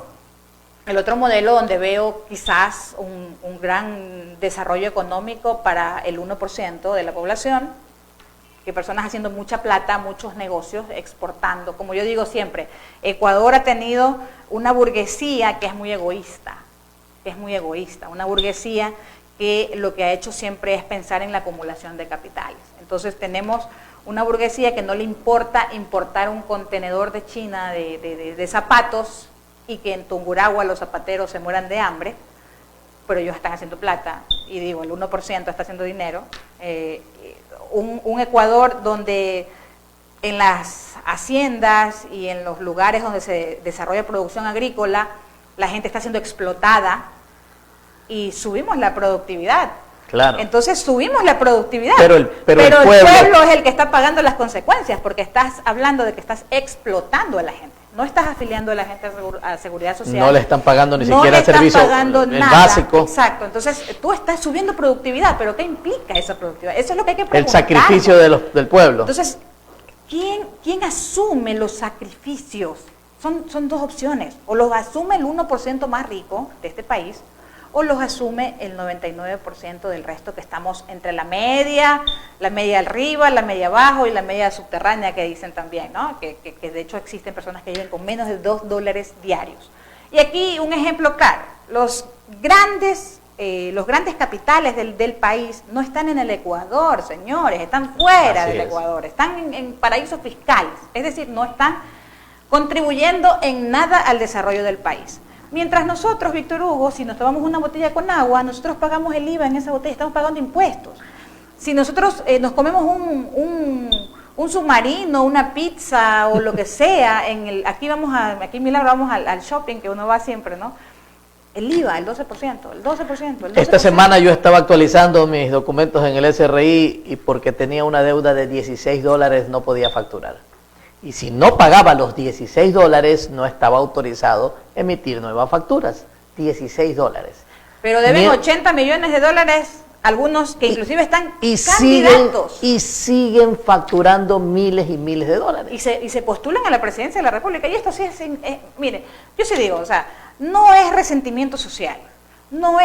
Speaker 3: donde veo quizás un gran desarrollo económico para el 1% de la población, que personas haciendo mucha plata, muchos negocios, exportando. Como yo digo siempre, Ecuador ha tenido una burguesía que es muy egoísta, una burguesía que lo que ha hecho siempre es pensar en la acumulación de capitales. Entonces tenemos una burguesía que no le importa importar un contenedor de China de zapatos y que en Tungurahua los zapateros se mueran de hambre, pero ellos están haciendo plata, y digo, el 1% está haciendo dinero. Un Ecuador donde en las haciendas y en los lugares donde se desarrolla producción agrícola, la gente está siendo explotada, y subimos la productividad.
Speaker 2: Claro.
Speaker 3: Entonces subimos la productividad,
Speaker 2: pero el
Speaker 3: pueblo es el que está pagando las consecuencias, porque estás hablando de que estás explotando a la gente. No estás afiliando a la gente a seguridad social.
Speaker 2: No le están pagando ni siquiera el servicio básico.
Speaker 3: Exacto. Entonces tú estás subiendo productividad, pero ¿qué implica esa productividad? Eso es lo que hay que preguntar.
Speaker 2: El sacrificio del pueblo.
Speaker 3: Entonces, ¿quién asume los sacrificios? Son dos opciones. O los asume el 1% más rico de este país, o los asume el 99% del resto, que estamos entre la media arriba, la media abajo y la media subterránea, que dicen también, ¿no? Que de hecho existen personas que viven con menos de $2 diarios. Y aquí un ejemplo claro: los grandes capitales del país no están en el Ecuador, señores, están fuera del Ecuador, están en paraísos fiscales, es decir, no están contribuyendo en nada al desarrollo del país. Mientras nosotros, Víctor Hugo, si nos tomamos una botella con agua, nosotros pagamos el IVA en esa botella, estamos pagando impuestos. Si nosotros nos comemos un submarino, una pizza o lo que sea, aquí en Milagro vamos al shopping, que uno va siempre, ¿no? El IVA, el 12%.
Speaker 2: Esta semana yo estaba actualizando mis documentos en el SRI y porque tenía una deuda de $16 no podía facturar. Y si no pagaba los $16, no estaba autorizado emitir nuevas facturas. $16.
Speaker 3: Pero deben $80 millones, algunos que inclusive están candidatos.
Speaker 2: Y siguen facturando miles y miles de dólares.
Speaker 3: Y se postulan a la presidencia de la República. Y esto sí es, mire, yo sí digo, o sea, no es resentimiento social. No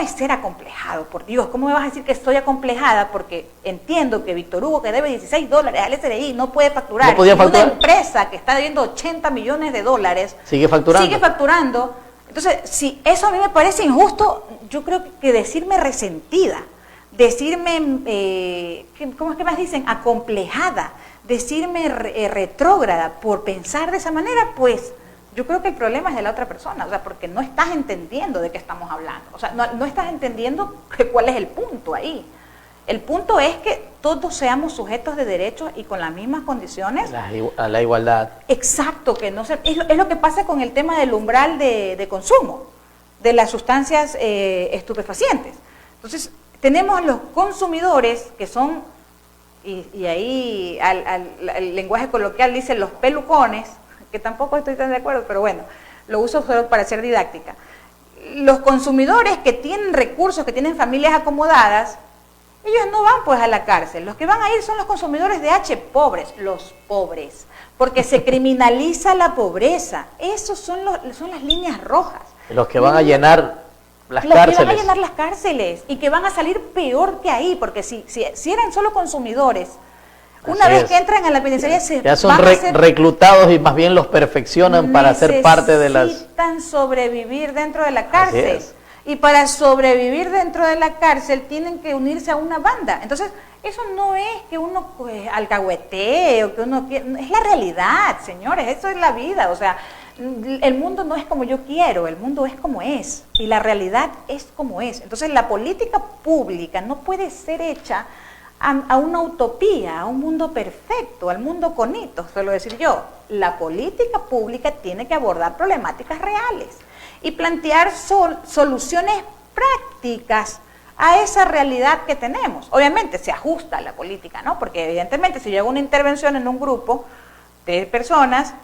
Speaker 3: es ser acomplejado, por Dios. ¿Cómo me vas a decir que estoy acomplejada? Porque entiendo que Víctor Hugo, que debe $16 al SRI, no puede facturar.
Speaker 2: ¿No podía facturar?
Speaker 3: Una empresa que está debiendo $80 millones,
Speaker 2: sigue facturando.
Speaker 3: Entonces, si eso a mí me parece injusto, yo creo que decirme resentida, decirme, ¿cómo es que más dicen? Acomplejada, decirme retrógrada por pensar de esa manera, pues yo creo que el problema es de la otra persona, o sea, porque no estás entendiendo de qué estamos hablando, o sea, no estás entendiendo cuál es el punto ahí. El punto es que todos seamos sujetos de derechos y con las mismas condiciones.
Speaker 2: A la igualdad.
Speaker 3: Exacto, que no se, es lo que pasa con el tema del umbral de consumo de las sustancias estupefacientes. Entonces, tenemos los consumidores que son, y ahí el lenguaje coloquial dice los pelucones, que tampoco estoy tan de acuerdo, pero bueno, lo uso solo para ser didáctica. Los consumidores que tienen recursos, que tienen familias acomodadas, ellos no van pues a la cárcel. Los que van a ir son los consumidores de H, pobres, los pobres, porque se criminaliza la pobreza. Esos son las líneas rojas.
Speaker 2: Los que van a llenar las
Speaker 3: los
Speaker 2: cárceles.
Speaker 3: que van a llenar las cárceles y que van a salir peor que ahí, porque si eran solo consumidores, una vez que entran a la penitenciaría
Speaker 2: ya son reclutados y más bien los perfeccionan para ser parte de las...
Speaker 3: Necesitan sobrevivir dentro de la cárcel. Y para sobrevivir dentro de la cárcel tienen que unirse a una banda. Entonces, eso no es que uno alcahuetee o que uno quiera, es la realidad, señores, eso es la vida. O sea, el mundo no es como yo quiero, el mundo es como es. Y la realidad es como es. Entonces, la política pública no puede ser hecha a una utopía, a un mundo perfecto, al mundo con hitos, suelo decir yo. La política pública tiene que abordar problemáticas reales y plantear soluciones prácticas a esa realidad que tenemos. Obviamente se ajusta a la política, ¿no? Porque evidentemente si llega una intervención en un grupo de personas,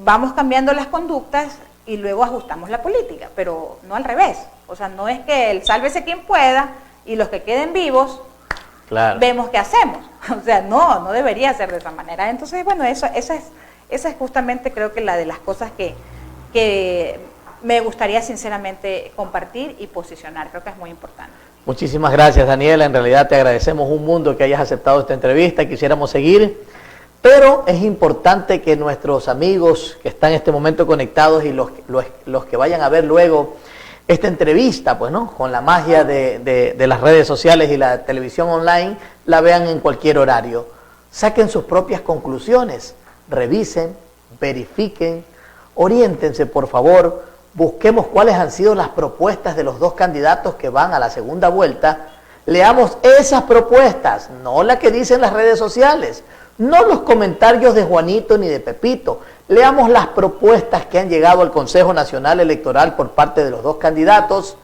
Speaker 3: vamos cambiando las conductas y luego ajustamos la política, pero no al revés. O sea, no es que el sálvese quien pueda y los que queden vivos, claro, vemos qué hacemos. O sea, no debería ser de esa manera. Entonces, bueno, esa es justamente creo que la de las cosas que me gustaría sinceramente compartir y posicionar. Creo que es muy importante.
Speaker 2: Muchísimas gracias, Daniela. En realidad te agradecemos un mundo que hayas aceptado esta entrevista. Quisiéramos seguir, pero es importante que nuestros amigos que están en este momento conectados y los que vayan a ver luego esta entrevista, pues, ¿no?, con la magia de las redes sociales y la televisión online, la vean en cualquier horario. Saquen sus propias conclusiones, revisen, verifiquen, oriéntense, por favor. Busquemos cuáles han sido las propuestas de los dos candidatos que van a la segunda vuelta. Leamos esas propuestas, no la que dicen las redes sociales, no los comentarios de Juanito ni de Pepito. Leamos las propuestas que han llegado al Consejo Nacional Electoral por parte de los dos candidatos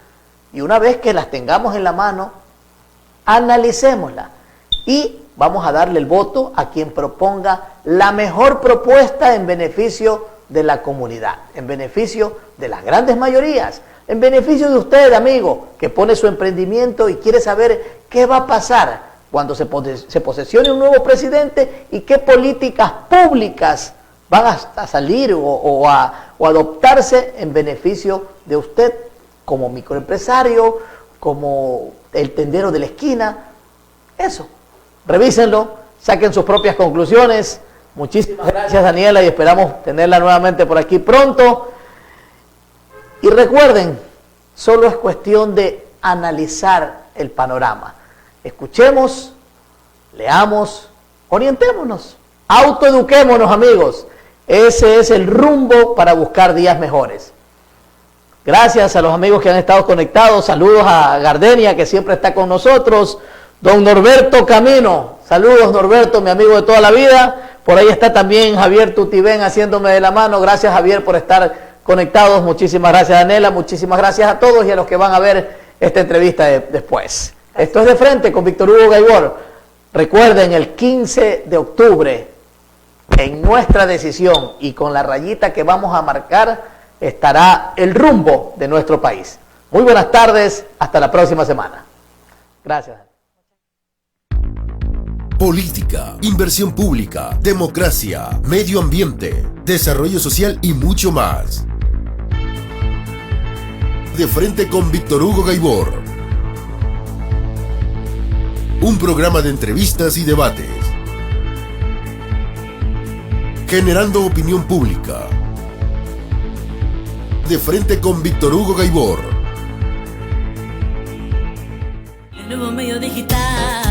Speaker 2: y una vez que las tengamos en la mano, analicémoslas y vamos a darle el voto a quien proponga la mejor propuesta en beneficio de la comunidad, en beneficio de las grandes mayorías, en beneficio de usted, amigo, que pone su emprendimiento y quiere saber qué va a pasar cuando se posesione un nuevo presidente y qué políticas públicas van a salir o adoptarse en beneficio de usted como microempresario, como el tendero de la esquina. Eso, revísenlo, saquen sus propias conclusiones. Muchísimas gracias, Daniela, y esperamos tenerla nuevamente por aquí pronto. Y recuerden, solo es cuestión de analizar el panorama. Escuchemos, leamos, orientémonos, autoeduquémonos, amigos. Ese es el rumbo para buscar días mejores. Gracias a los amigos que han estado conectados. Saludos a Gardenia, que siempre está con nosotros. Don Norberto Camino. Saludos, Norberto, mi amigo de toda la vida. Por ahí está también Javier Tutibén haciéndome de la mano. Gracias, Javier, por estar conectados. Muchísimas gracias, Daniela. Muchísimas gracias a todos y a los que van a ver esta entrevista después. Gracias. Esto es De Frente con Víctor Hugo Gaibor. Recuerden, el 15 de octubre, en nuestra decisión y con la rayita que vamos a marcar, estará el rumbo de nuestro país. Muy buenas tardes. Hasta la próxima semana. Gracias.
Speaker 1: Política, inversión pública, democracia, medio ambiente, desarrollo social y mucho más. De Frente con Víctor Hugo Gaibor. Un programa de entrevistas y debates. Generando opinión pública. De Frente con Víctor Hugo Gaibor.
Speaker 7: El nuevo medio digital.